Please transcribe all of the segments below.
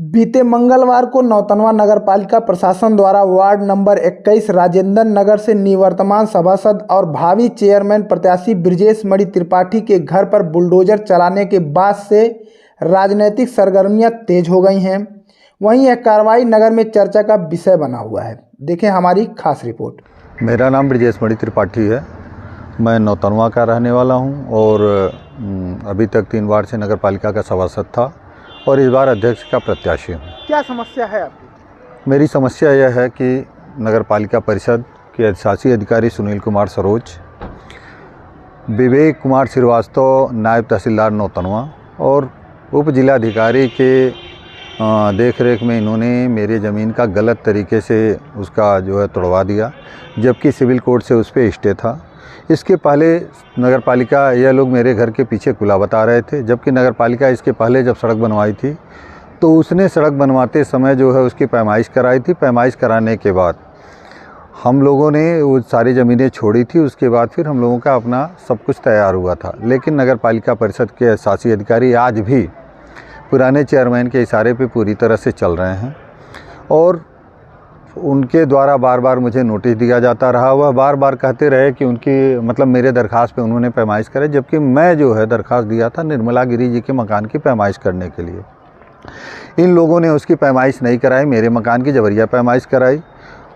बीते मंगलवार को नौतनवा नगरपालिका प्रशासन द्वारा वार्ड नंबर 21 राजेंद्र नगर से निवर्तमान सभासद और भावी चेयरमैन प्रत्याशी ब्रिजेश मणि त्रिपाठी के घर पर बुलडोजर चलाने के बाद से राजनीतिक सरगर्मियां तेज हो गई हैं। वहीं यह कार्रवाई नगर में चर्चा का विषय बना हुआ है। देखें हमारी खास रिपोर्ट। मेरा नाम ब्रिजेश मणि त्रिपाठी है। मैं नौतनवा का रहने वाला हूं और अभी तक 3 बार से नगरपालिका का सभासद था और इस बार अध्यक्ष का प्रत्याशी हूँ। क्या समस्या है आपकी? मेरी समस्या यह है कि नगरपालिका परिषद के अधिशासी अधिकारी सुनील कुमार सरोज, विवेक कुमार श्रीवास्तव नायब तहसीलदार नौतनवा और उप जिलाधिकारी के देखरेख में इन्होंने मेरे ज़मीन का गलत तरीके से उसका जो है तोड़वा दिया, जबकि सिविल कोर्ट से उस पर स्टे था। इसके पहले नगरपालिका यह लोग मेरे घर के पीछे कुला बता रहे थे, जबकि नगरपालिका इसके पहले जब सड़क बनवाई थी तो उसने सड़क बनवाते समय जो है उसकी पैमाइश कराई थी। पैमाइश कराने के बाद हम लोगों ने वो सारी ज़मीनें छोड़ी थी। उसके बाद फिर हम लोगों का अपना सब कुछ तैयार हुआ था, लेकिन नगरपालिका परिषद के शासी अधिकारी आज भी पुराने चेयरमैन के इशारे पे पूरी तरह से चल रहे हैं और उनके द्वारा बार बार मुझे नोटिस दिया जाता रहा। वह बार बार कहते रहे कि उनकी मतलब मेरे दरख्वास्त पे उन्होंने पैमाइश करे, जबकि मैं जो है दरख्वास्त दिया था निर्मला गिरी जी के मकान की पैमाइश करने के लिए। इन लोगों ने उसकी पैमाइश नहीं कराई, मेरे मकान की जबरिया पैमाइश कराई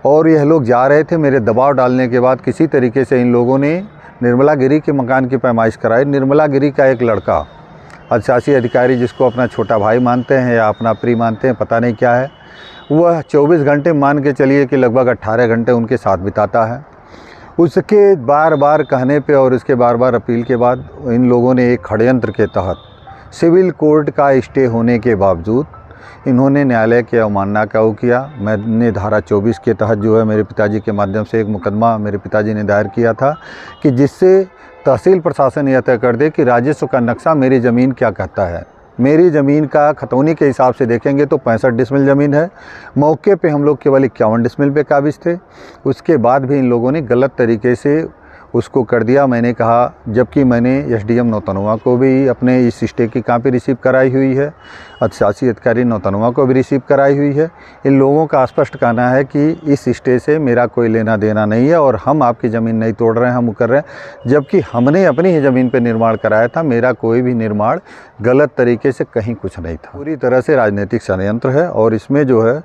और यह लोग जा रहे थे। मेरे दबाव डालने के बाद किसी तरीके से इन लोगों ने निर्मला गिरी के मकान की पैमाइश कराई। निर्मला गिरी का एक लड़का अधिशासी अधिकारी, जिसको अपना छोटा भाई मानते हैं या अपना प्रिय मानते हैं, पता नहीं क्या है, वह 24 घंटे मान के चलिए कि लगभग 18 घंटे उनके साथ बिताता है। उसके बार बार कहने पे और उसके बार बार अपील के बाद इन लोगों ने एक षड्यंत्र के तहत सिविल कोर्ट का स्टे होने के बावजूद इन्होंने न्यायालय की अवमानना का वो किया। मैंने धारा 24 के तहत जो है मेरे पिताजी के माध्यम से एक मुकदमा मेरे पिताजी ने दायर किया था कि जिससे तहसील प्रशासन यह तय कर दे कि राजस्व का नक्शा मेरी ज़मीन क्या कहता है। मेरी ज़मीन का खतौनी के हिसाब से देखेंगे तो 65 डिसमिल ज़मीन है। मौके पे हम लोग केवल 51 डिसमिल पे काबिज थे। उसके बाद भी इन लोगों ने गलत तरीके से उसको कर दिया। मैंने कहा, जबकि मैंने एसडीएम नौतनवा को भी अपने इस स्टे की कापी रिसीव कराई हुई है, अधिशासी अधिकारी नौतनवा को भी रिसीव कराई हुई है। इन लोगों का स्पष्ट कहना है कि इस स्टे से मेरा कोई लेना देना नहीं है और हम आपकी ज़मीन नहीं तोड़ रहे हैं, हम कर रहे हैं, जबकि हमने अपनी ही ज़मीन पर निर्माण कराया था। मेरा कोई भी निर्माण गलत तरीके से कहीं कुछ नहीं था। पूरी तरह से राजनीतिक षड्यंत्र है और इसमें जो है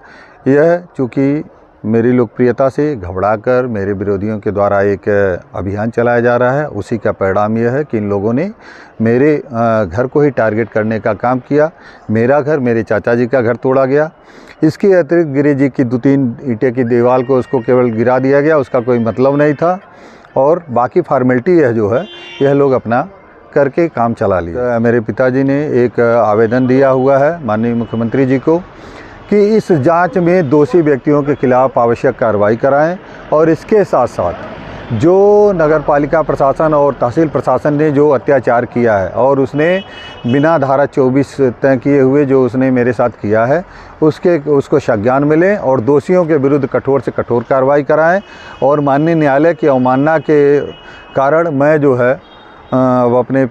यह चूँकि मेरी लोकप्रियता से घबराकर मेरे विरोधियों के द्वारा एक अभियान चलाया जा रहा है, उसी का परिणाम यह है कि इन लोगों ने मेरे घर को ही टारगेट करने का काम किया। मेरा घर, मेरे चाचा जी का घर तोड़ा गया। इसके अतिरिक्त गिरी जी की 2-3 ईंटें की दीवार को उसको केवल गिरा दिया गया, उसका कोई मतलब नहीं था और बाकी फॉर्मेलिटी यह जो है यह लोग अपना करके काम चला लिया। मेरे पिताजी ने एक आवेदन दिया हुआ है माननीय मुख्यमंत्री जी को कि इस जांच में दोषी व्यक्तियों के खिलाफ आवश्यक कार्रवाई कराएं और इसके साथ साथ जो नगरपालिका प्रशासन और तहसील प्रशासन ने जो अत्याचार किया है और उसने बिना धारा 24 तय किए हुए जो उसने मेरे साथ किया है उसको संज्ञान मिले और दोषियों के विरुद्ध कठोर से कठोर कार्रवाई कराएं। और माननीय न्यायालय की अवमानना के कारण मैं जो है अपने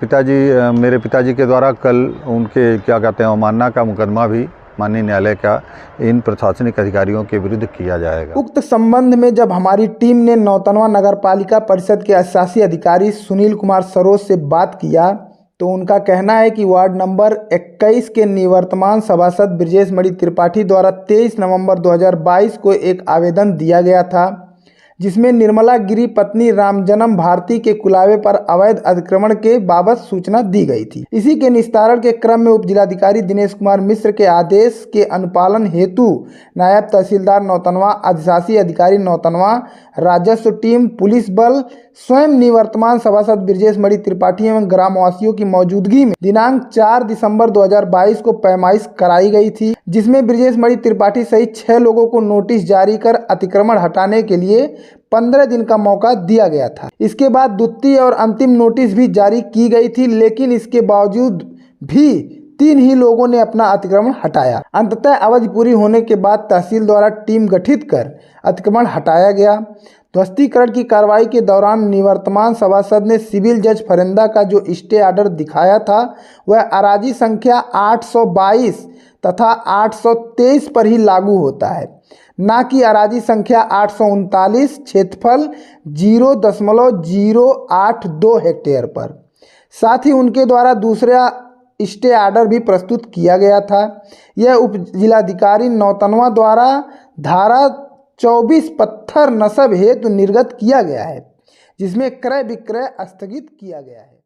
मेरे पिताजी के द्वारा कल उनके क्या कहते हैं अवमानना का मुकदमा भी माननीय न्यायालय का इन प्रशासनिक अधिकारियों के विरुद्ध किया जाएगा। उक्त संबंध में जब हमारी टीम ने नौतनवा नगरपालिका परिषद के अधिशासी अधिकारी सुनील कुमार सरोज से बात किया तो उनका कहना है कि वार्ड नंबर 21 के निवर्तमान सभासद ब्रिजेश मणि त्रिपाठी द्वारा 23 नवंबर 2022 को एक आवेदन दिया गया था, जिसमें निर्मला गिरी पत्नी रामजन्म भारती के कुलावे पर अवैध अतिक्रमण के बाबत सूचना दी गई थी। इसी के निस्तारण के क्रम में उप जिलाधिकारी दिनेश कुमार मिश्र के आदेश के अनुपालन हेतु नायब तहसीलदार नौतनवा, अधिशासी अधिकारी नौतनवा, राजस्व टीम, पुलिस बल, स्वयं निवर्तमान सभासद ब्रिजेश मणि त्रिपाठी एवं ग्रामवासियों की मौजूदगी में दिनांक 4 दिसंबर 2022 को पैमाइश कराई गई थी, जिसमें ब्रिजेश मणि त्रिपाठी सहित 6 लोगों को नोटिस जारी कर अतिक्रमण हटाने के लिए 15 दिन का मौका दिया गया था। इसके बाद द्वितीय और अंतिम नोटिस भी जारी की गई थी, लेकिन इसके बावजूद भी 3 ही लोगों ने अपना अतिक्रमण हटाया। अंततः अवधि पूरी होने के बाद तहसील द्वारा टीम गठित कर अतिक्रमण हटाया गया। ध्वस्तीकरण की कार्रवाई के दौरान निवर्तमान सभासद ने सिविल जज फरिंदा का जो स्टे ऑर्डर दिखाया था वह अराजी संख्या 822 तथा 823 पर ही लागू होता है, ना कि अराजी संख्या 839 क्षेत्रफल 0.082 हेक्टेयर पर। साथ ही उनके द्वारा दूसरा स्टे ऑर्डर भी प्रस्तुत किया गया था। यह उप जिलाधिकारी नौतनवा द्वारा धारा 24 पत्थर नस्ब हेतु निर्गत किया गया है, जिसमें क्रय विक्रय स्थगित किया गया है।